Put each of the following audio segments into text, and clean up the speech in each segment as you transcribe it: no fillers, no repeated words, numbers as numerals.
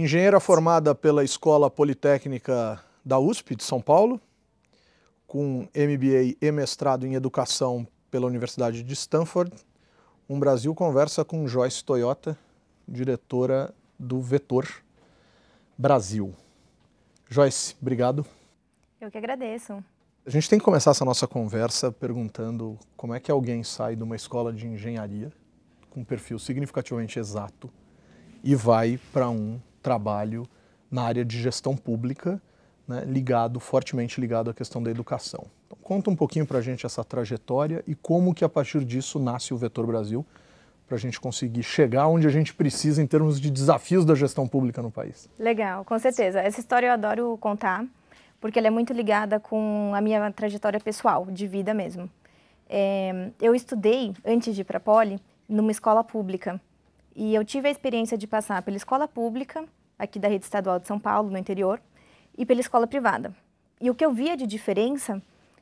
Engenheira formada pela Escola Politécnica da USP de São Paulo, com MBA e mestrado em Educação pela Universidade de Stanford, Brasil conversa com Joyce Toyota, diretora do Vetor Brasil. Joyce, obrigado. Eu que agradeço. A gente tem que começar essa nossa conversa perguntando como é que alguém sai de uma escola de engenharia com um perfil significativamente exato e vai para um trabalho na área de gestão pública, né, fortemente ligado à questão da educação. Então, conta um pouquinho para a gente essa trajetória e como que a partir disso nasce o Vetor Brasil, para a gente conseguir chegar onde a gente precisa em termos de desafios da gestão pública no país. Legal, com certeza. Essa história eu adoro contar, porque ela é muito ligada com a minha trajetória pessoal, de vida mesmo. Eu estudei, antes de ir para a Poli, numa escola pública. E eu tive a experiência de passar pela escola pública, aqui da rede estadual de São Paulo, no interior, e pela escola privada. E o que eu via de diferença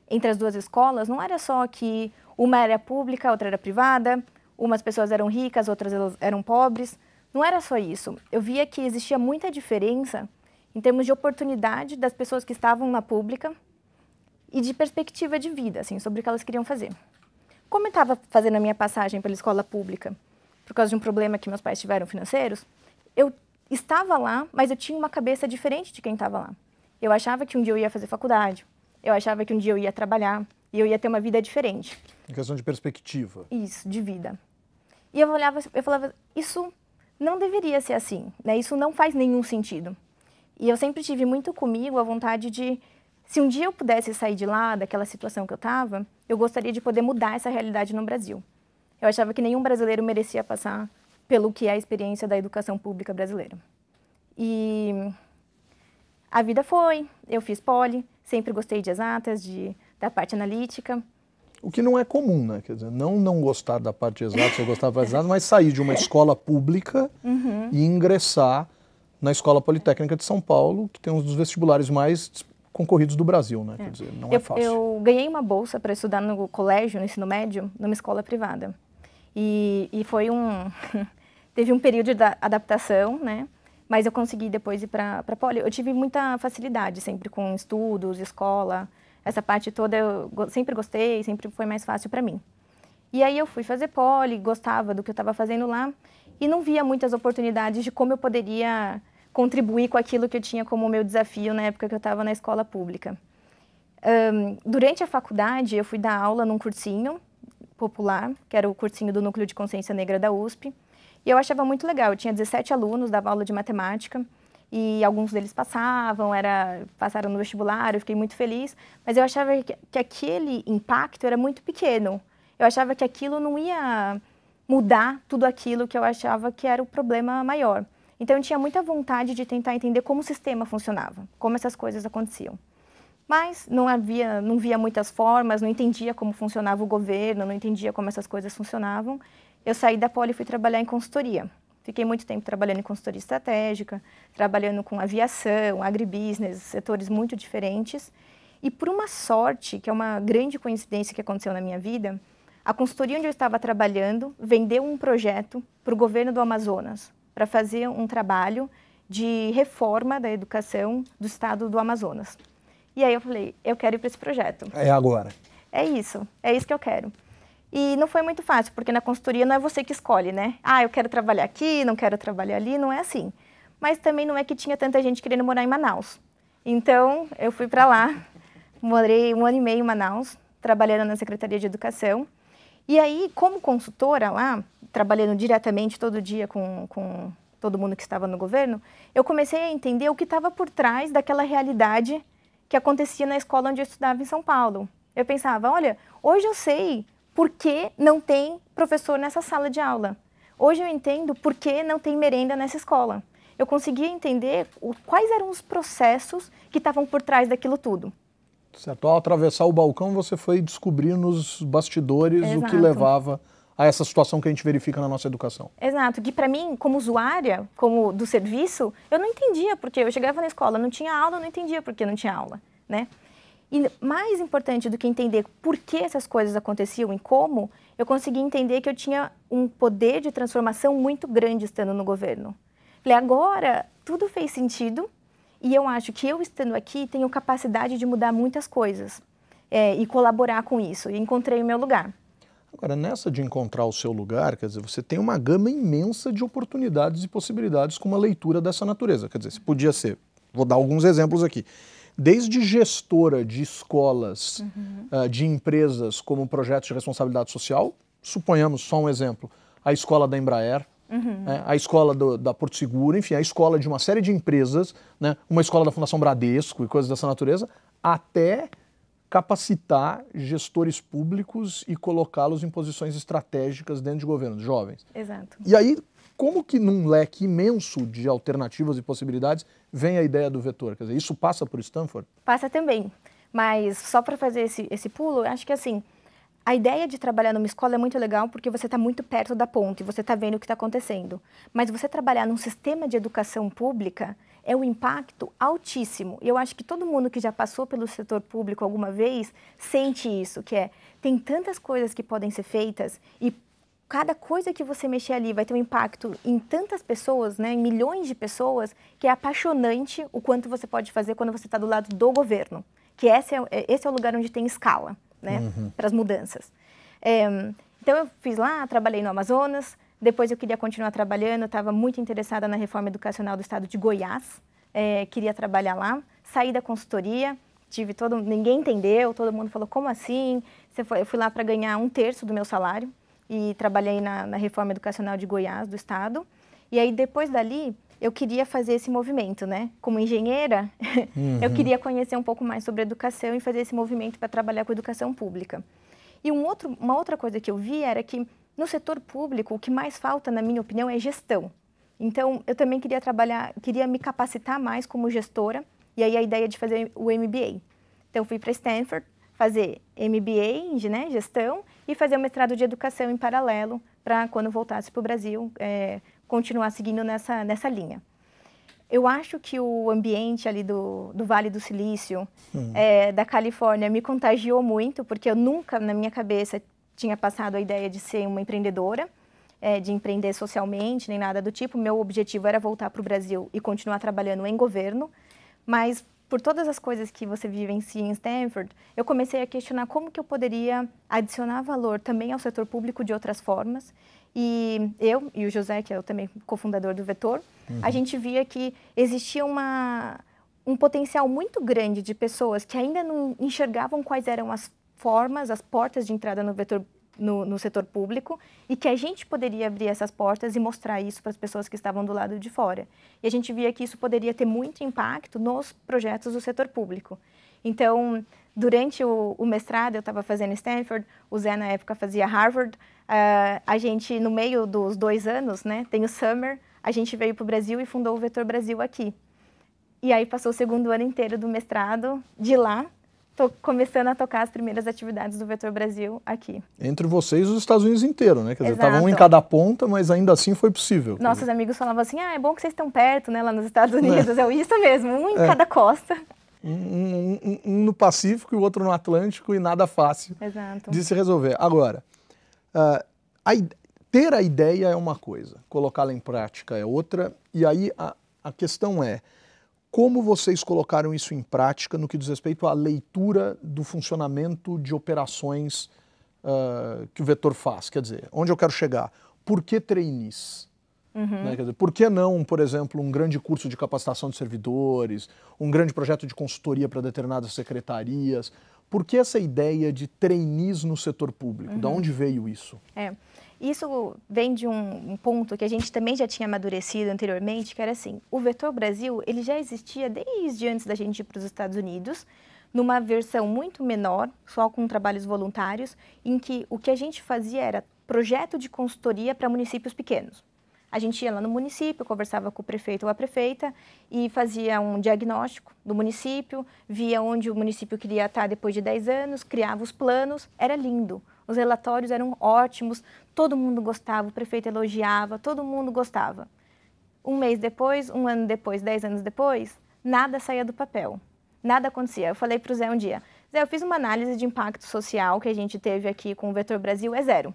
entre as duas escolas não era só que uma era pública, outra era privada, umas pessoas eram ricas, outras eram pobres. Não era só isso. Eu via que existia muita diferença em termos de oportunidade das pessoas que estavam na pública e de perspectiva de vida, assim, sobre o que elas queriam fazer. Como eu estava fazendo a minha passagem pela escola pública, por causa de um problema que meus pais tiveram financeiros, eu estava lá, mas eu tinha uma cabeça diferente de quem estava lá. Eu achava que um dia eu ia fazer faculdade, eu achava que um dia eu ia trabalhar e eu ia ter uma vida diferente. Em questão de perspectiva. Isso, de vida. E eu falava, isso não deveria ser assim, né? Isso não faz nenhum sentido. E eu sempre tive muito comigo a vontade de, se um dia eu pudesse sair de lá, daquela situação que eu estava, eu gostaria de poder mudar essa realidade no Brasil. Eu achava que nenhum brasileiro merecia passar pelo que é a experiência da educação pública brasileira. E a vida foi, eu fiz poli, sempre gostei de exatas, da parte analítica. O que não é comum, né? Quer dizer, não gostar da parte exata, você gostava da parte exata, mas sair de uma escola pública e ingressar na Escola Politécnica de São Paulo, que tem um dos vestibulares mais concorridos do Brasil, né? Quer dizer, não é fácil. Eu ganhei uma bolsa para estudar no colégio, no ensino médio, numa escola privada. E foi teve um período de adaptação, né? Mas eu consegui depois ir para a Poli. Eu tive muita facilidade sempre com estudos, escola, essa parte toda eu sempre gostei, sempre foi mais fácil para mim. E aí eu fui fazer Poli, gostava do que eu estava fazendo lá e não via muitas oportunidades de como eu poderia contribuir com aquilo que eu tinha como meu desafio na época que eu estava na escola pública. Durante a faculdade, eu fui dar aula num cursinho popular, que era o cursinho do Núcleo de Consciência Negra da USP, e eu achava muito legal. Eu tinha 17 alunos, dava aula de matemática, e alguns deles passaram no vestibular, eu fiquei muito feliz, mas eu achava que aquele impacto era muito pequeno. Eu achava que aquilo não ia mudar tudo aquilo que eu achava que era o problema maior. Então eu tinha muita vontade de tentar entender como o sistema funcionava, como essas coisas aconteciam. Mas não via muitas formas, não entendia como funcionava o governo, não entendia como essas coisas funcionavam. Eu saí da Poli e fui trabalhar em consultoria. Fiquei muito tempo trabalhando em consultoria estratégica, trabalhando com aviação, agribusiness, setores muito diferentes. E por uma sorte, que é uma grande coincidência que aconteceu na minha vida, a consultoria onde eu estava trabalhando vendeu um projeto para o governo do Amazonas, para fazer um trabalho de reforma da educação do estado do Amazonas. E aí eu falei, eu quero ir para esse projeto. É agora. É isso que eu quero. E não foi muito fácil, porque na consultoria não é você que escolhe, né? Ah, eu quero trabalhar aqui, não quero trabalhar ali, não é assim. Mas também não é que tinha tanta gente querendo morar em Manaus. Então, eu fui para lá, morei 1 ano e meio em Manaus, trabalhando na Secretaria de Educação. E aí, como consultora lá, trabalhando diretamente todo dia com todo mundo que estava no governo, eu comecei a entender o que estava por trás daquela realidade que acontecia na escola onde eu estudava em São Paulo. Eu pensava, olha, hoje eu sei por que não tem professor nessa sala de aula. Hoje eu entendo por que não tem merenda nessa escola. Eu conseguia entender quais eram os processos que estavam por trás daquilo tudo. Certo. Ao atravessar o balcão, você foi descobrir nos bastidores Exato. O que levava a essa situação que a gente verifica na nossa educação. Exato, que para mim, como usuária, como do serviço, eu não entendia porque eu chegava na escola, não tinha aula, eu não entendia porque não tinha aula, né? E mais importante do que entender por que essas coisas aconteciam e como, eu consegui entender que eu tinha um poder de transformação muito grande estando no governo. Falei, agora tudo fez sentido e eu acho que eu estando aqui tenho capacidade de mudar muitas coisas e colaborar com isso. E encontrei o meu lugar. Agora, nessa de encontrar o seu lugar, quer dizer, você tem uma gama imensa de oportunidades e possibilidades com uma leitura dessa natureza. Quer dizer, você podia ser, vou dar alguns exemplos aqui, desde gestora de escolas, de empresas como projetos de responsabilidade social, suponhamos só um exemplo, a escola da Embraer, a escola da Porto Seguro, enfim, a escola de uma série de empresas, né, uma escola da Fundação Bradesco e coisas dessa natureza, até capacitar gestores públicos e colocá-los em posições estratégicas dentro de governos jovens. Exato. E aí, como que num leque imenso de alternativas e possibilidades vem a ideia do vetor? Quer dizer, isso passa por Stanford? Passa também, mas só para fazer esse pulo, eu acho que assim, a ideia de trabalhar numa escola é muito legal porque você está muito perto da ponte, você está vendo o que está acontecendo. Mas você trabalhar num sistema de educação pública é um impacto altíssimo. E eu acho que todo mundo que já passou pelo setor público alguma vez sente isso, que é, tem tantas coisas que podem ser feitas e cada coisa que você mexer ali vai ter um impacto em tantas pessoas, né, em milhões de pessoas, que é apaixonante o quanto você pode fazer quando você está do lado do governo. Que esse é o lugar onde tem escala, né, para as mudanças. Então eu fiz lá, trabalhei no Amazonas, depois eu queria continuar trabalhando, eu estava muito interessada na reforma educacional do estado de Goiás, queria trabalhar lá, saí da consultoria, ninguém entendeu, todo mundo falou, como assim? Eu fui lá para ganhar 1/3 do meu salário e trabalhei na reforma educacional de Goiás, do estado, e aí depois dali eu queria fazer esse movimento, né? Como engenheira, eu queria conhecer um pouco mais sobre educação e fazer esse movimento para trabalhar com educação pública. E uma outra coisa que eu vi era que no setor público, o que mais falta, na minha opinião, é gestão. Então, eu também queria me capacitar mais como gestora, e aí a ideia de fazer o MBA. Então, fui para Stanford fazer MBA em gestão e fazer o mestrado de educação em paralelo, para quando voltasse para o Brasil, continuar seguindo nessa linha. Eu acho que o ambiente ali do Vale do Silício, da Califórnia, me contagiou muito, porque eu nunca, na minha cabeça, tinha passado a ideia de ser uma empreendedora, de empreender socialmente, nem nada do tipo. Meu objetivo era voltar para o Brasil e continuar trabalhando em governo, mas por todas as coisas que você vivencia em Stanford, eu comecei a questionar como que eu poderia adicionar valor também ao setor público de outras formas. E eu e o José, que é também cofundador do Vetor, a gente via que existia um potencial muito grande de pessoas que ainda não enxergavam quais eram as formas, as portas de entrada no Vetor, no setor público, e que a gente poderia abrir essas portas e mostrar isso para as pessoas que estavam do lado de fora. E a gente via que isso poderia ter muito impacto nos projetos do setor público. Então, durante o mestrado, eu estava fazendo Stanford, o Zé, na época, fazia Harvard. A gente, no meio dos 2 anos, né, tem o Summer, a gente veio para o Brasil e fundou o Vetor Brasil aqui. E aí passou o 2º ano inteiro do mestrado de lá, tô começando a tocar as primeiras atividades do Vetor Brasil aqui. Entre vocês e os Estados Unidos inteiro, né? Quer dizer, Exato. estavam um em cada ponta, mas ainda assim foi possível. Nossos amigos falavam assim, é bom que vocês estão perto, né, lá nos Estados Unidos. Isso mesmo, um em cada costa. Um no Pacífico e o outro no Atlântico, e nada fácil de se resolver. Agora, ter a ideia é uma coisa, colocá-la em prática é outra, e aí a questão é, como vocês colocaram isso em prática no que diz respeito à leitura do funcionamento de operações que o Vetor faz? Quer dizer, onde eu quero chegar? Por que trainees? Né? Quer dizer, por que não, por exemplo, um grande curso de capacitação de servidores, um grande projeto de consultoria para determinadas secretarias? Por que essa ideia de trainees no setor público? De onde veio isso? Isso vem de um ponto que a gente também já tinha amadurecido anteriormente, que era assim, o Vetor Brasil, ele já existia desde antes da gente ir para os Estados Unidos, numa versão muito menor, só com trabalhos voluntários, em que o que a gente fazia era projeto de consultoria para municípios pequenos. A gente ia lá no município, conversava com o prefeito ou a prefeita e fazia um diagnóstico do município, via onde o município queria estar depois de 10 anos, criava os planos, era lindo. Os relatórios eram ótimos, todo mundo gostava, o prefeito elogiava, todo mundo gostava. 1 mês depois, 1 ano depois, 10 anos depois, nada saía do papel, nada acontecia. Eu falei para o Zé um dia, Zé, eu fiz uma análise de impacto social que a gente teve aqui com o Vetor Brasil, é 0.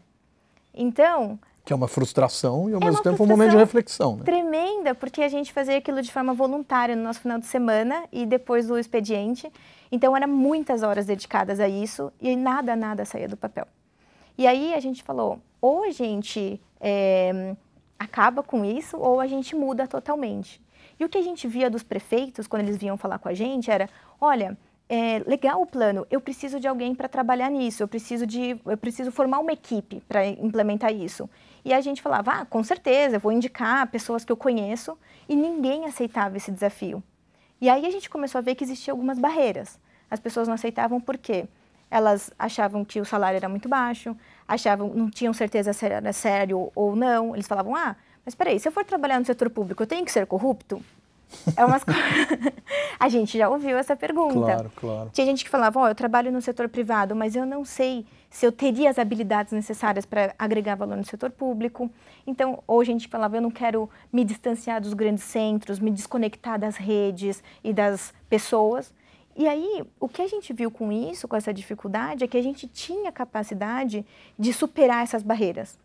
Então, Que é uma frustração e ao É mesmo uma tempo um momento de reflexão, né? Tremenda, porque a gente fazia aquilo de forma voluntária no nosso final de semana e depois do expediente. Então, eram muitas horas dedicadas a isso e nada saía do papel. E aí a gente falou, ou a gente acaba com isso ou a gente muda totalmente. E o que a gente via dos prefeitos, quando eles vinham falar com a gente, era, olha, legal o plano, eu preciso de alguém para trabalhar nisso, eu preciso formar uma equipe para implementar isso. E a gente falava, com certeza, eu vou indicar pessoas que eu conheço, e ninguém aceitava esse desafio. E aí a gente começou a ver que existiam algumas barreiras. As pessoas não aceitavam por quê? Elas achavam que o salário era muito baixo, não tinham certeza se era sério ou não. Eles falavam, mas peraí, se eu for trabalhar no setor público, eu tenho que ser corrupto? A gente já ouviu essa pergunta. Claro, claro. Tinha gente que falava, eu trabalho no setor privado, mas eu não sei se eu teria as habilidades necessárias para agregar valor no setor público. Então, ou a gente falava, eu não quero me distanciar dos grandes centros, me desconectar das redes e das pessoas. E aí, o que a gente viu com isso, com essa dificuldade, é que a gente tinha capacidade de superar essas barreiras.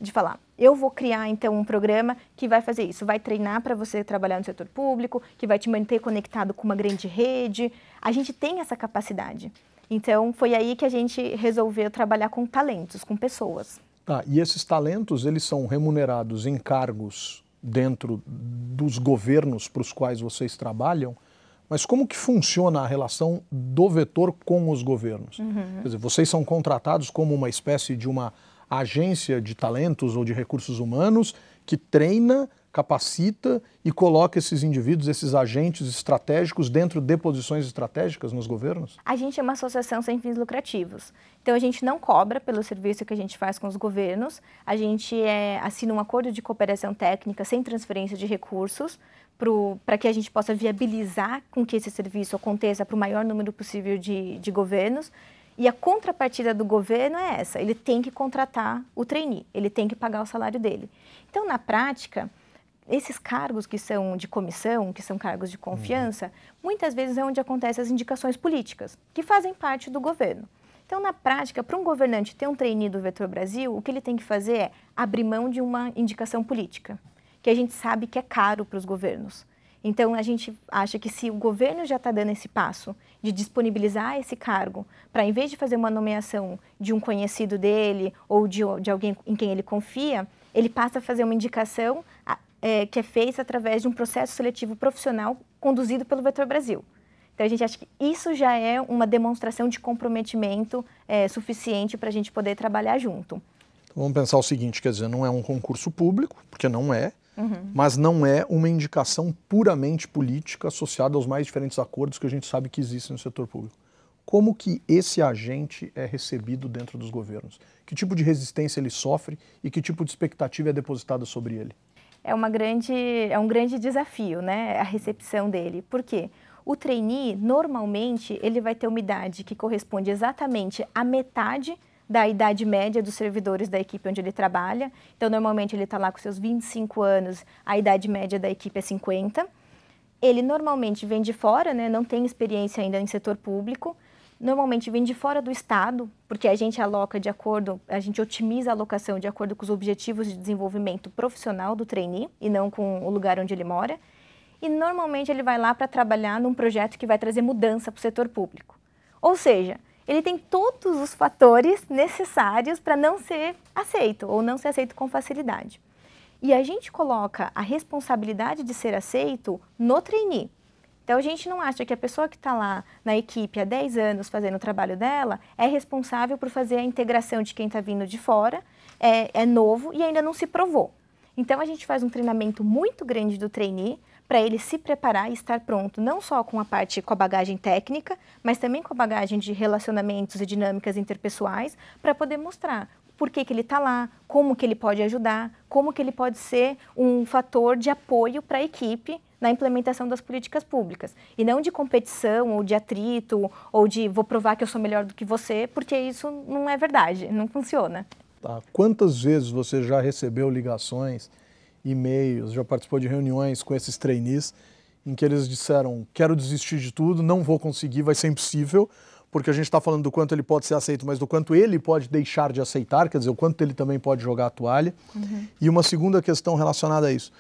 De falar, eu vou criar então um programa que vai fazer isso, vai treinar para você trabalhar no setor público, que vai te manter conectado com uma grande rede. A gente tem essa capacidade. Então, foi aí que a gente resolveu trabalhar com talentos, com pessoas. E esses talentos, eles são remunerados em cargos dentro dos governos para os quais vocês trabalham, mas como que funciona a relação do vetor com os governos? Quer dizer, vocês são contratados como uma espécie de uma agência de talentos ou de recursos humanos que treina, capacita e coloca esses indivíduos, esses agentes estratégicos dentro de posições estratégicas nos governos? A gente é uma associação sem fins lucrativos. Então, a gente não cobra pelo serviço que a gente faz com os governos. A gente assina um acordo de cooperação técnica sem transferência de recursos para que a gente possa viabilizar com que esse serviço aconteça para o maior número possível de governos. E a contrapartida do governo é essa, ele tem que contratar o trainee, ele tem que pagar o salário dele. Então, na prática, esses cargos que são de comissão, que são cargos de confiança, muitas vezes é onde acontecem as indicações políticas, que fazem parte do governo. Então, na prática, para um governante ter um trainee do Vetor Brasil, o que ele tem que fazer é abrir mão de uma indicação política, que a gente sabe que é caro para os governos. Então, a gente acha que se o governo já está dando esse passo de disponibilizar esse cargo, para em vez de fazer uma nomeação de um conhecido dele ou de alguém em quem ele confia, ele passa a fazer uma indicação que é feita através de um processo seletivo profissional conduzido pelo Vetor Brasil. Então, a gente acha que isso já é uma demonstração de comprometimento suficiente para a gente poder trabalhar junto. Então, vamos pensar o seguinte, quer dizer, não é um concurso público, porque não é, mas não é uma indicação puramente política associada aos mais diferentes acordos que a gente sabe que existem no setor público. Como que esse agente é recebido dentro dos governos? Que tipo de resistência ele sofre e que tipo de expectativa é depositada sobre ele? É um grande desafio, né, a recepção dele. Por quê? O trainee, normalmente, ele vai ter uma idade que corresponde exatamente à metade da idade média dos servidores da equipe onde ele trabalha. Então, normalmente, ele está lá com seus 25 anos, a idade média da equipe é 50. Ele normalmente vem de fora, né, não tem experiência ainda em setor público, normalmente vem de fora do estado, porque a gente aloca a gente otimiza a alocação de acordo com os objetivos de desenvolvimento profissional do trainee e não com o lugar onde ele mora. E normalmente ele vai lá para trabalhar num projeto que vai trazer mudança para o setor público. Ou seja, ele tem todos os fatores necessários para não ser aceito ou não ser aceito com facilidade. E a gente coloca a responsabilidade de ser aceito no trainee. Então, a gente não acha que a pessoa que está lá na equipe há 10 anos fazendo o trabalho dela é responsável por fazer a integração de quem está vindo de fora, é novo e ainda não se provou. Então, a gente faz um treinamento muito grande do trainee para ele se preparar e estar pronto, não só com a bagagem técnica, mas também com a bagagem de relacionamentos e dinâmicas interpessoais, para poder mostrar por que ele está lá, como que ele pode ajudar, como que ele pode ser um fator de apoio para a equipe na implementação das políticas públicas. E não de competição, ou de atrito, ou de vou provar que eu sou melhor do que você, porque isso não é verdade, não funciona. Tá. Quantas vezes você já recebeu ligações, e-mails, já participou de reuniões com esses trainees em que eles disseram, quero desistir de tudo, não vou conseguir, vai ser impossível, porque a gente está falando do quanto ele pode ser aceito, mas do quanto ele pode deixar de aceitar, quer dizer, o quanto ele também pode jogar a toalha. E uma segunda questão relacionada a isso.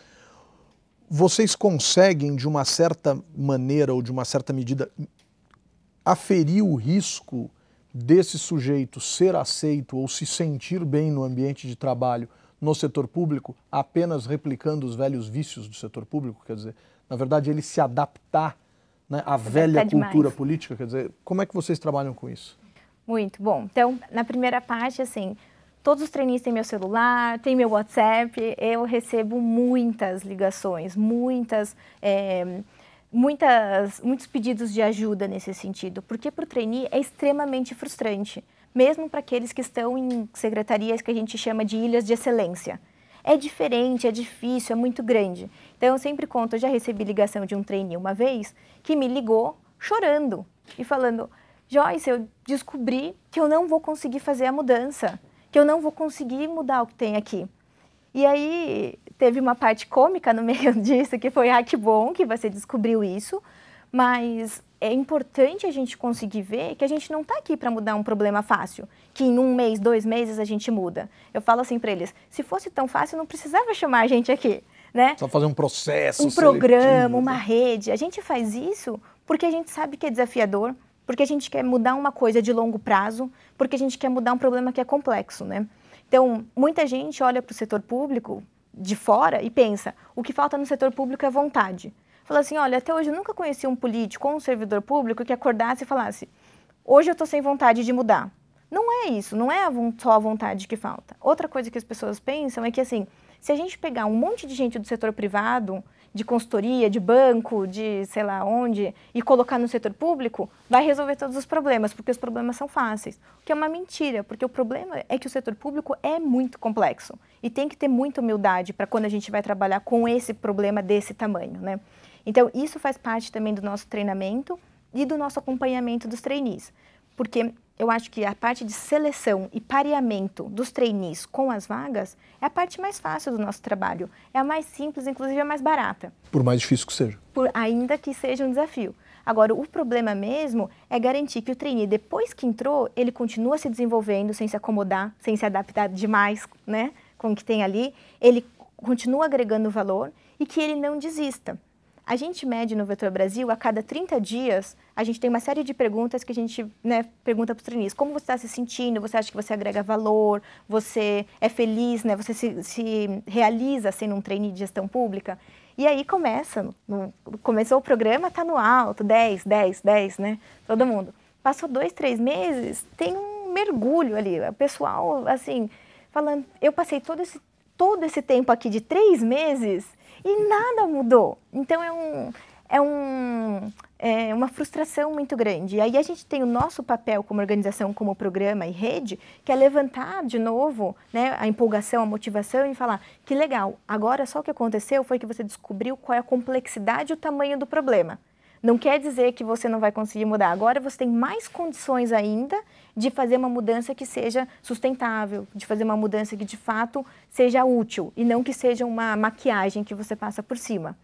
Vocês conseguem, de uma certa maneira ou de uma certa medida, aferir o risco desse sujeito ser aceito ou se sentir bem no ambiente de trabalho no setor público, apenas replicando os velhos vícios do setor público? Quer dizer, na verdade, ele se adaptar, né, à velha cultura política? Quer dizer, como é que vocês trabalham com isso? Muito bom. Então, na primeira parte, assim, todos os trainees têm meu celular, têm meu WhatsApp, eu recebo muitas ligações, muitos pedidos de ajuda nesse sentido, porque para o trainee é extremamente frustrante, mesmo para aqueles que estão em secretarias que a gente chama de ilhas de excelência. É diferente, é difícil, é muito grande. Então, eu sempre conto, eu já recebi ligação de um trainee uma vez, que me ligou chorando e falando: Joyce, eu descobri que eu não vou conseguir fazer a mudança, que eu não vou conseguir mudar o que tem aqui. E aí, teve uma parte cômica no meio disso, que foi, que bom que você descobriu isso, mas é importante a gente conseguir ver que a gente não está aqui para mudar um problema fácil, que em 1 mês, 2 meses a gente muda. Eu falo assim para eles, se fosse tão fácil, não precisava chamar a gente aqui, né? Só fazer um processo, um programa, uma rede. A gente faz isso porque a gente sabe que é desafiador, porque a gente quer mudar uma coisa de longo prazo, porque a gente quer mudar um problema que é complexo, né? Então, muita gente olha para o setor público de fora e pensa, o que falta no setor público é vontade. Fala assim, olha, até hoje eu nunca conheci um político ou um servidor público que acordasse e falasse, hoje eu estou sem vontade de mudar. Não é isso, não é só a vontade que falta. Outra coisa que as pessoas pensam é que, assim, se a gente pegar um monte de gente do setor privado, de consultoria, de banco, de sei lá onde, e colocar no setor público, vai resolver todos os problemas, porque os problemas são fáceis. O que é uma mentira, porque o problema é que o setor público é muito complexo e tem que ter muita humildade para quando a gente vai trabalhar com esse problema desse tamanho, né? Então, isso faz parte também do nosso treinamento e do nosso acompanhamento dos trainees, porque eu acho que a parte de seleção e pareamento dos trainees com as vagas é a parte mais fácil do nosso trabalho. É a mais simples, inclusive a mais barata. Por mais difícil que seja. Ainda que seja um desafio. Agora, o problema mesmo é garantir que o trainee, depois que entrou, ele continua se desenvolvendo sem se acomodar, sem se adaptar demais, né, com o que tem ali. Ele continua agregando valor e que ele não desista. A gente mede no Vetor Brasil, a cada 30 dias, a gente tem uma série de perguntas que a gente, né, pergunta para os trainees. Como você está se sentindo? Você acha que você agrega valor? Você é feliz? Né? Você se realiza sendo um trainee de gestão pública? E aí começou o programa, está no alto, 10, 10, 10, né? Todo mundo. Passou 2, 3 meses, tem um mergulho ali. O pessoal, assim, falando, eu passei todo esse tempo aqui de 3 meses... E nada mudou. Então, é uma frustração muito grande. E aí a gente tem o nosso papel como organização, como programa e rede, que é levantar de novo, né, a empolgação, a motivação e falar que legal, agora só o que aconteceu foi que você descobriu qual é a complexidade e o tamanho do problema. Não quer dizer que você não vai conseguir mudar. Agora você tem mais condições ainda de fazer uma mudança que seja sustentável, de fazer uma mudança que de fato seja útil e não que seja uma maquiagem que você passa por cima.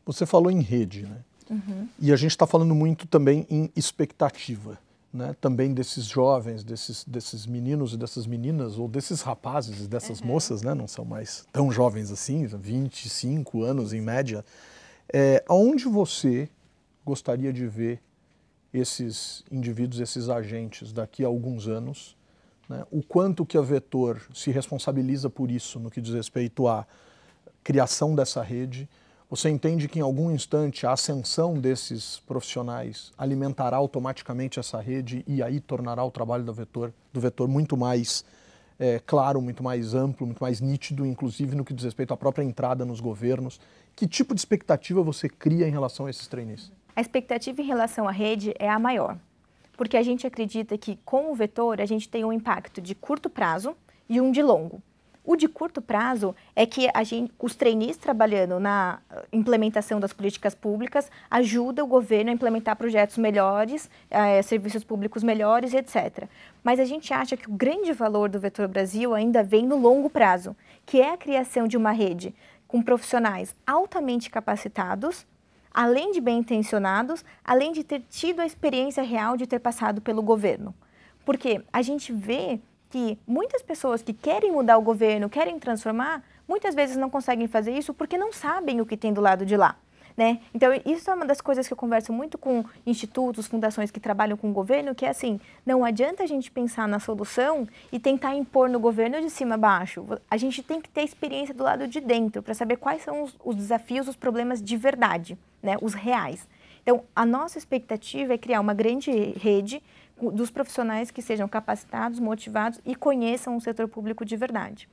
Você falou em rede, né? Uhum. E a gente está falando muito também em expectativa, né? Também desses jovens, desses meninos e dessas meninas, ou desses rapazes e dessas moças, né? Não são mais tão jovens assim, 25 anos em média. Aonde você gostaria de ver esses indivíduos, esses agentes daqui a alguns anos, né? O quanto que a Vetor se responsabiliza por isso no que diz respeito à criação dessa rede? Você entende que em algum instante a ascensão desses profissionais alimentará automaticamente essa rede e aí tornará o trabalho do Vetor muito mais claro, muito mais amplo, muito mais nítido, inclusive no que diz respeito à própria entrada nos governos? Que tipo de expectativa você cria em relação a esses trainees? A expectativa em relação à rede é a maior, porque a gente acredita que com o Vetor a gente tem um impacto de curto prazo e um de longo. O de curto prazo é que os trainees trabalhando na implementação das políticas públicas ajuda o governo a implementar projetos melhores, serviços públicos melhores, etc. Mas a gente acha que o grande valor do Vetor Brasil ainda vem no longo prazo, que é a criação de uma rede com profissionais altamente capacitados, além de bem intencionados, além de ter tido a experiência real de ter passado pelo governo. Porque a gente vê que muitas pessoas que querem mudar o governo, querem transformar, muitas vezes não conseguem fazer isso porque não sabem o que tem do lado de lá. Né? Então, isso é uma das coisas que eu converso muito com institutos, fundações que trabalham com o governo, que é assim, não adianta a gente pensar na solução e tentar impor no governo de cima a baixo. A gente tem que ter experiência do lado de dentro para saber quais são os desafios, os problemas de verdade, né? Os reais. Então, a nossa expectativa é criar uma grande rede dos profissionais que sejam capacitados, motivados e conheçam o setor público de verdade.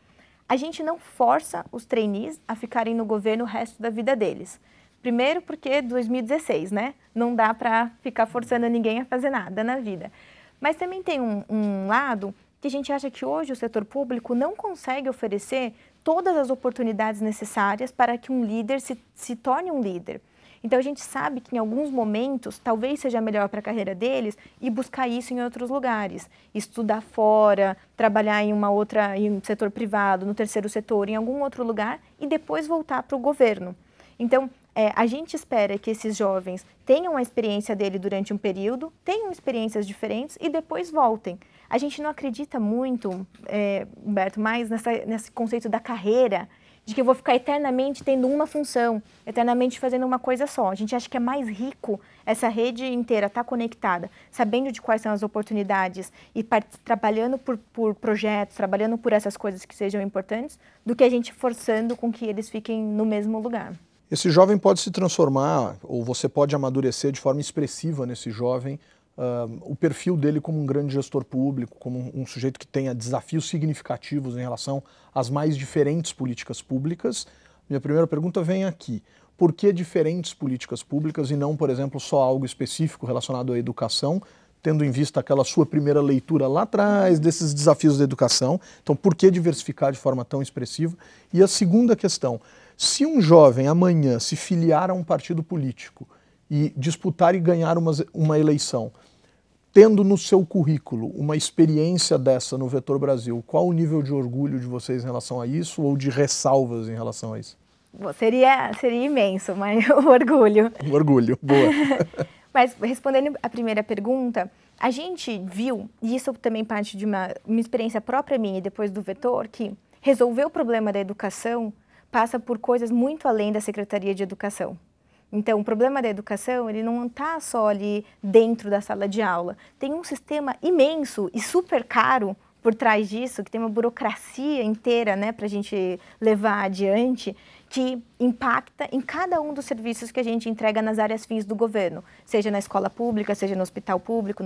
A gente não força os trainees a ficarem no governo o resto da vida deles. Primeiro porque 2016, né? Não dá para ficar forçando ninguém a fazer nada na vida. Mas também tem um lado que a gente acha que hoje o setor público não consegue oferecer todas as oportunidades necessárias para que um líder se torne um líder. Então a gente sabe que em alguns momentos talvez seja melhor para a carreira deles e buscar isso em outros lugares. Estudar fora, trabalhar em um setor privado, no terceiro setor, em algum outro lugar e depois voltar para o governo. Então, a gente espera que esses jovens tenham a experiência dele durante um período, tenham experiências diferentes e depois voltem. A gente não acredita muito, Humberto, mais nesse conceito da carreira, de que eu vou ficar eternamente tendo uma função, eternamente fazendo uma coisa só. A gente acha que é mais rico essa rede inteira estar conectada, sabendo de quais são as oportunidades e trabalhando por projetos, trabalhando por essas coisas que sejam importantes, do que a gente forçando com que eles fiquem no mesmo lugar. Esse jovem pode se transformar, ou você pode amadurecer de forma expressiva nesse jovem, o perfil dele como um grande gestor público, como um sujeito que tenha desafios significativos em relação às mais diferentes políticas públicas. Minha primeira pergunta vem aqui. Por que diferentes políticas públicas e não, por exemplo, só algo específico relacionado à educação, tendo em vista aquela sua primeira leitura lá atrás desses desafios da educação? Então, por que diversificar de forma tão expressiva? E a segunda questão, se um jovem amanhã se filiar a um partido político e disputar e ganhar uma eleição, tendo no seu currículo uma experiência dessa no Vetor Brasil, qual o nível de orgulho de vocês em relação a isso ou de ressalvas em relação a isso? Seria imenso, mas o orgulho. O orgulho, boa. Mas respondendo a primeira pergunta, a gente viu, e isso também parte de uma experiência própria minha e depois do Vetor, que resolver o problema da educação passa por coisas muito além da Secretaria de Educação. Então, o problema da educação, ele não está só ali dentro da sala de aula. Tem um sistema imenso e super caro por trás disso, que tem uma burocracia inteira, né, para a gente levar adiante, que impacta em cada um dos serviços que a gente entrega nas áreas fins do governo, seja na escola pública, seja no hospital público,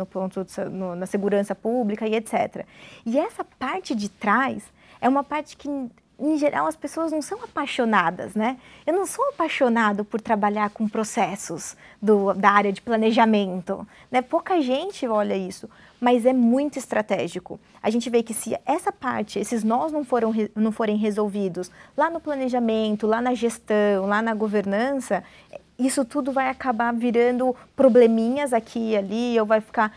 na segurança pública e etc. E essa parte de trás é uma parte que, em geral, as pessoas não são apaixonadas, né? Eu não sou apaixonado por trabalhar com processos da área de planejamento, né? Pouca gente olha isso, mas é muito estratégico. A gente vê que se essa parte, esses nós não forem resolvidos lá no planejamento, lá na gestão, lá na governança, isso tudo vai acabar virando probleminhas aqui e ali, ou vai ficar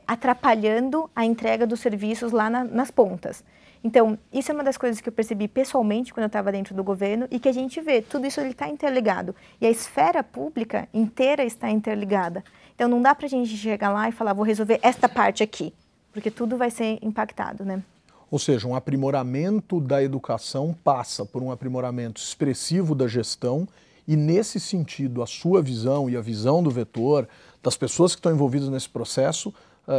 atrapalhando a entrega dos serviços lá nas pontas. Então, isso é uma das coisas que eu percebi pessoalmente quando eu estava dentro do governo e que a gente vê, tudo isso está interligado. E a esfera pública inteira está interligada. Então, não dá para a gente chegar lá e falar, vou resolver esta parte aqui, porque tudo vai ser impactado, né? Ou seja, um aprimoramento da educação passa por um aprimoramento expressivo da gestão e, nesse sentido, a sua visão e a visão do Vetor, das pessoas que estão envolvidas nesse processo,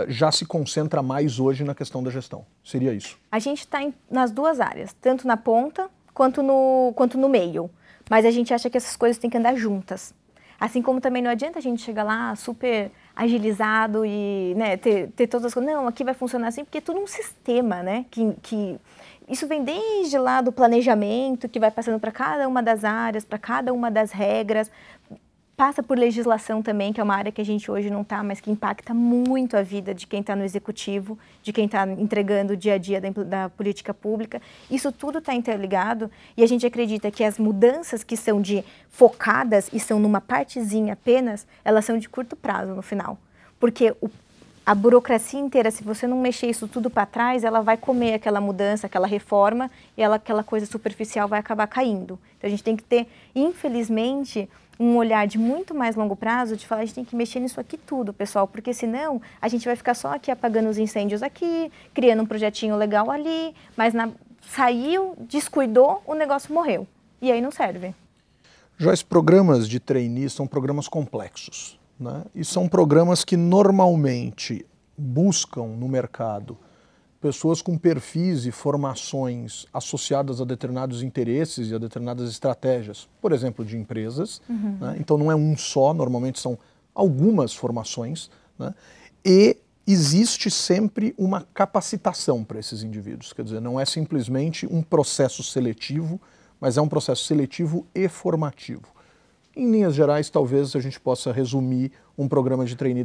já se concentra mais hoje na questão da gestão. Seria isso? A gente está nas duas áreas, tanto na ponta quanto no meio. Mas a gente acha que essas coisas têm que andar juntas. Assim como também não adianta a gente chegar lá super agilizado e, né, ter todas as coisas. Não, aqui vai funcionar assim, porque é tudo um sistema, né? Que isso vem desde lá do planejamento, que vai passando para cada uma das áreas, para cada uma das regras. Passa por legislação também, que é uma área que a gente hoje não está, mas que impacta muito a vida de quem está no executivo, de quem está entregando o dia a dia da política pública. Isso tudo está interligado e a gente acredita que as mudanças que são focadas e são numa partezinha apenas, elas são de curto prazo no final. Porque a burocracia inteira, se você não mexer isso tudo para trás, ela vai comer aquela mudança, aquela reforma, e aquela coisa superficial vai acabar caindo. Então a gente tem que ter, infelizmente, um olhar de muito mais longo prazo, de falar, a gente tem que mexer nisso aqui tudo, pessoal, porque senão a gente vai ficar só aqui apagando os incêndios aqui, criando um projetinho legal ali, mas saiu, descuidou, o negócio morreu. E aí não serve. Joyce, programas de trainee são programas complexos, né? E são programas que normalmente buscam no mercado pessoas com perfis e formações associadas a determinados interesses e a determinadas estratégias, por exemplo, de empresas. Né? Então não é um só, normalmente são algumas formações, né? E existe sempre uma capacitação para esses indivíduos, quer dizer, não é simplesmente um processo seletivo, mas é um processo seletivo e formativo. Em linhas gerais, talvez a gente possa resumir um programa de trainee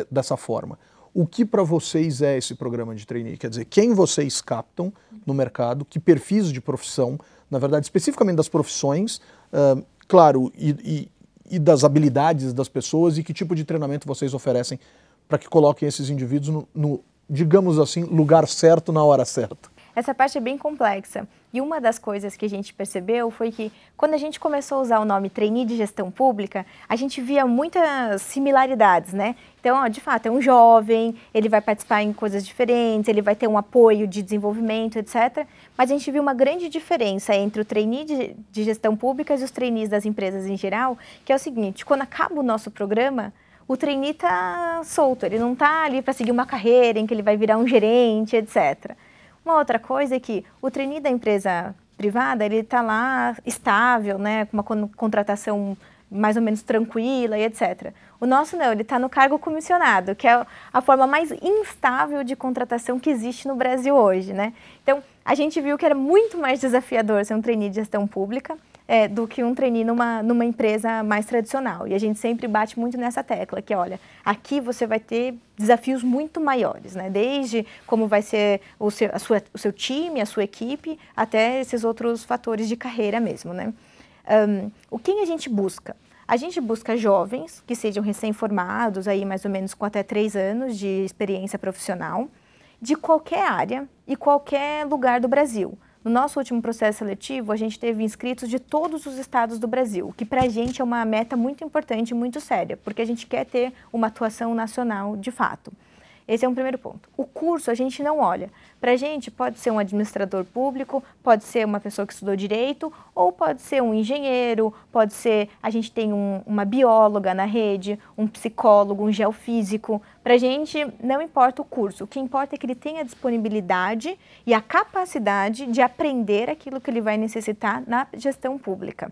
dessa forma. O que para vocês é esse programa de trainee? Quer dizer, quem vocês captam no mercado, que perfis de profissão, na verdade, especificamente das profissões, claro, e das habilidades das pessoas, e que tipo de treinamento vocês oferecem para que coloquem esses indivíduos no, digamos assim, lugar certo na hora certa? Essa parte é bem complexa. E uma das coisas que a gente percebeu foi que, quando a gente começou a usar o nome trainee de gestão pública, a gente via muitas similaridades, né? Então, ó, de fato, é um jovem, ele vai participar em coisas diferentes, ele vai ter um apoio de desenvolvimento, etc. Mas a gente viu uma grande diferença entre o trainee de gestão pública e os trainees das empresas em geral, que é o seguinte: quando acaba o nosso programa, o trainee está solto, ele não está ali para seguir uma carreira em que ele vai virar um gerente, etc. Uma outra coisa é que o trainee da empresa privada, ele está lá estável, né, com uma contratação mais ou menos tranquila e etc. O nosso não, ele está no cargo comissionado, que é a forma mais instável de contratação que existe no Brasil hoje, né? Então, a gente viu que era muito mais desafiador ser um trainee de gestão pública do que um trainee numa empresa mais tradicional. E a gente sempre bate muito nessa tecla, que olha, aqui você vai ter desafios muito maiores, né? Desde como vai ser o seu time, a sua equipe, até esses outros fatores de carreira mesmo, né? O que a gente busca? A gente busca jovens que sejam recém-formados, aí mais ou menos com até 3 anos de experiência profissional, de qualquer área e qualquer lugar do Brasil. No nosso último processo seletivo, a gente teve inscritos de todos os estados do Brasil, o que para a gente é uma meta muito importante e muito séria, porque a gente quer ter uma atuação nacional de fato. Esse é um primeiro ponto. O curso a gente não olha. Para a gente pode ser um administrador público, pode ser uma pessoa que estudou direito, ou pode ser um engenheiro, pode ser, a gente tem uma bióloga na rede, um psicólogo, um geofísico. Para a gente não importa o curso, o que importa é que ele tenha a disponibilidade e a capacidade de aprender aquilo que ele vai necessitar na gestão pública.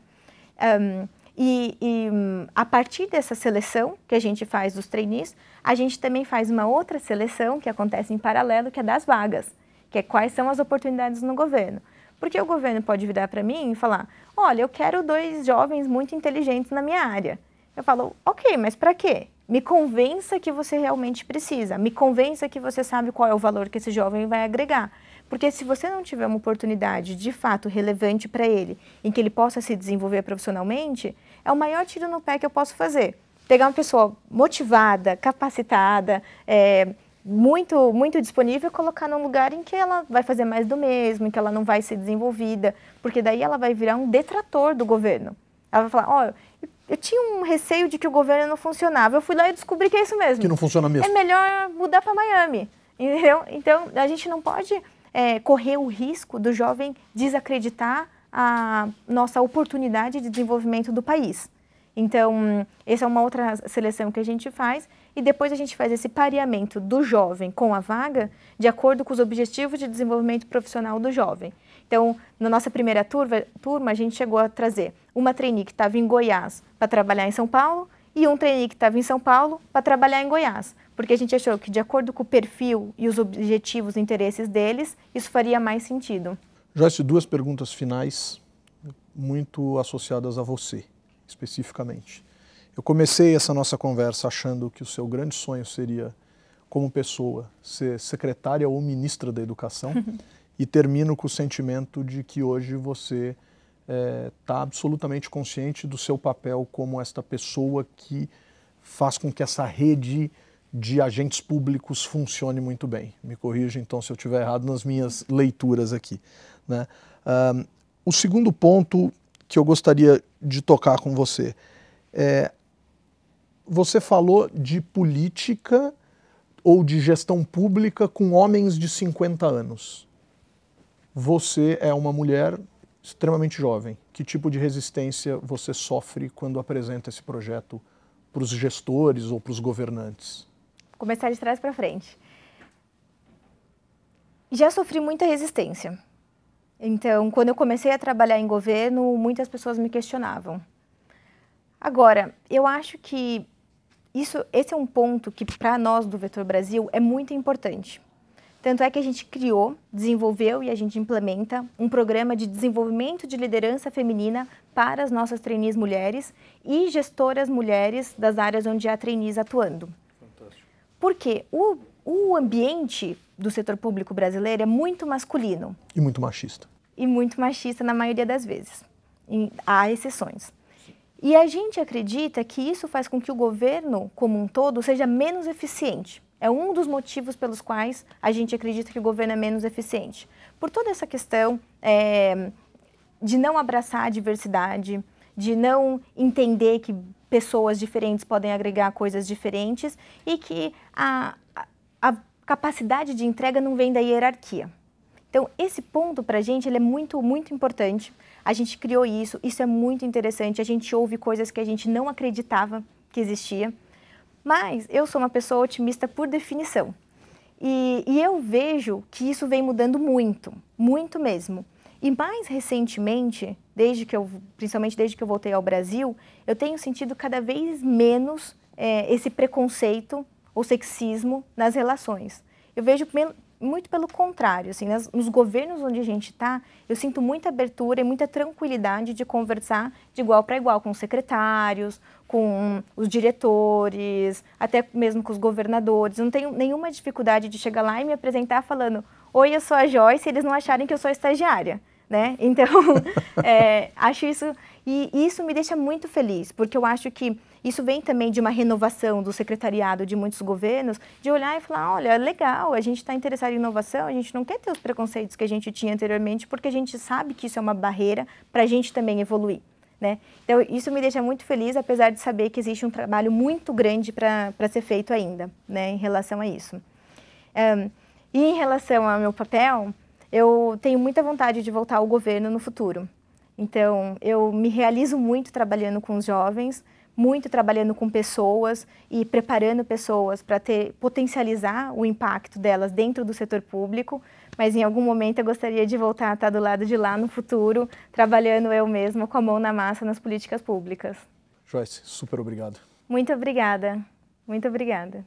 A partir dessa seleção que a gente faz dos trainees, a gente também faz uma outra seleção que acontece em paralelo, que é das vagas, que é quais são as oportunidades no governo. Porque o governo pode virar para mim e falar, olha, eu quero 2 jovens muito inteligentes na minha área. Eu falo, ok, mas para quê? Me convença que você realmente precisa, me convença que você sabe qual é o valor que esse jovem vai agregar. Porque se você não tiver uma oportunidade de fato relevante para ele, em que ele possa se desenvolver profissionalmente, é o maior tiro no pé que eu posso fazer. Pegar uma pessoa motivada, capacitada, muito disponível e colocar num lugar em que ela vai fazer mais do mesmo, em que ela não vai ser desenvolvida, porque daí ela vai virar um detrator do governo. Ela vai falar, ó, eu tinha um receio de que o governo não funcionava, eu fui lá e descobri que é isso mesmo. Que não funciona mesmo. É melhor mudar para Miami, entendeu? Então, a gente não pode correr o risco do jovem desacreditar a nossa oportunidade de desenvolvimento do país. Então, essa é uma outra seleção que a gente faz e depois a gente faz esse pareamento do jovem com a vaga de acordo com os objetivos de desenvolvimento profissional do jovem. Então, na nossa primeira turma, a gente chegou a trazer uma trainee que estava em Goiás para trabalhar em São Paulo e um trainee que estava em São Paulo para trabalhar em Goiás, porque a gente achou que, de acordo com o perfil e os objetivos e interesses deles, isso faria mais sentido. Joyce, 2 perguntas finais muito associadas a você, especificamente. Eu comecei essa nossa conversa achando que o seu grande sonho seria, como pessoa, ser secretária ou ministra da educação e termino com o sentimento de que hoje você está absolutamente consciente do seu papel como esta pessoa que faz com que essa rede de agentes públicos funcione muito bem. Me corrija então se eu estiver errado nas minhas leituras aqui, né? O segundo ponto que eu gostaria de tocar com você é: você falou de política ou de gestão pública com homens de 50 anos. Você é uma mulher extremamente jovem. Que tipo de resistência você sofre quando apresenta esse projeto para os gestores ou para os governantes? Vou começar de trás para frente. Já sofri muita resistência. Então, quando eu comecei a trabalhar em governo, muitas pessoas me questionavam. Agora, eu acho que esse é um ponto que, para nós do Vetor Brasil, é muito importante. Tanto é que a gente criou, desenvolveu e a gente implementa um programa de desenvolvimento de liderança feminina para as nossas trainees mulheres e gestoras mulheres das áreas onde há trainees atuando. Fantástico. Porque o ambiente do setor público brasileiro é muito masculino. E muito machista. E muito machista na maioria das vezes. Há exceções. E a gente acredita que isso faz com que o governo, como um todo, seja menos eficiente. É um dos motivos pelos quais a gente acredita que o governo é menos eficiente. Por toda essa questão de não abraçar a diversidade, de não entender que pessoas diferentes podem agregar coisas diferentes e que a capacidade de entrega não vem da hierarquia. Então, esse ponto para a gente ele é muito, muito importante. A gente criou isso é muito interessante. A gente ouve coisas que a gente não acreditava que existia. Mas eu sou uma pessoa otimista por definição. E eu vejo que isso vem mudando muito, muito mesmo. E mais recentemente, principalmente desde que eu voltei ao Brasil, eu tenho sentido cada vez menos esse preconceito ou sexismo nas relações. Eu vejo muito pelo contrário, assim, nos governos onde a gente está, eu sinto muita abertura e muita tranquilidade de conversar de igual para igual com os secretários, com os diretores, até mesmo com os governadores. Não tenho nenhuma dificuldade de chegar lá e me apresentar falando: oi, eu sou a Joyce, e eles não acharem que eu sou estagiária, né? Então, acho isso, e isso me deixa muito feliz, porque eu acho que isso vem também de uma renovação do secretariado de muitos governos, de olhar e falar: olha, legal, a gente está interessado em inovação, a gente não quer ter os preconceitos que a gente tinha anteriormente, porque a gente sabe que isso é uma barreira para a gente também evoluir, né? Então, isso me deixa muito feliz, apesar de saber que existe um trabalho muito grande para ser feito ainda, né, em relação a isso. E em relação ao meu papel, eu tenho muita vontade de voltar ao governo no futuro. Então, eu me realizo muito trabalhando com os jovens, muito trabalhando com pessoas e preparando pessoas para potencializar o impacto delas dentro do setor público, mas em algum momento eu gostaria de voltar a estar do lado de lá no futuro, trabalhando eu mesma com a mão na massa nas políticas públicas. Joyce, super obrigado. Muito obrigada. Muito obrigada.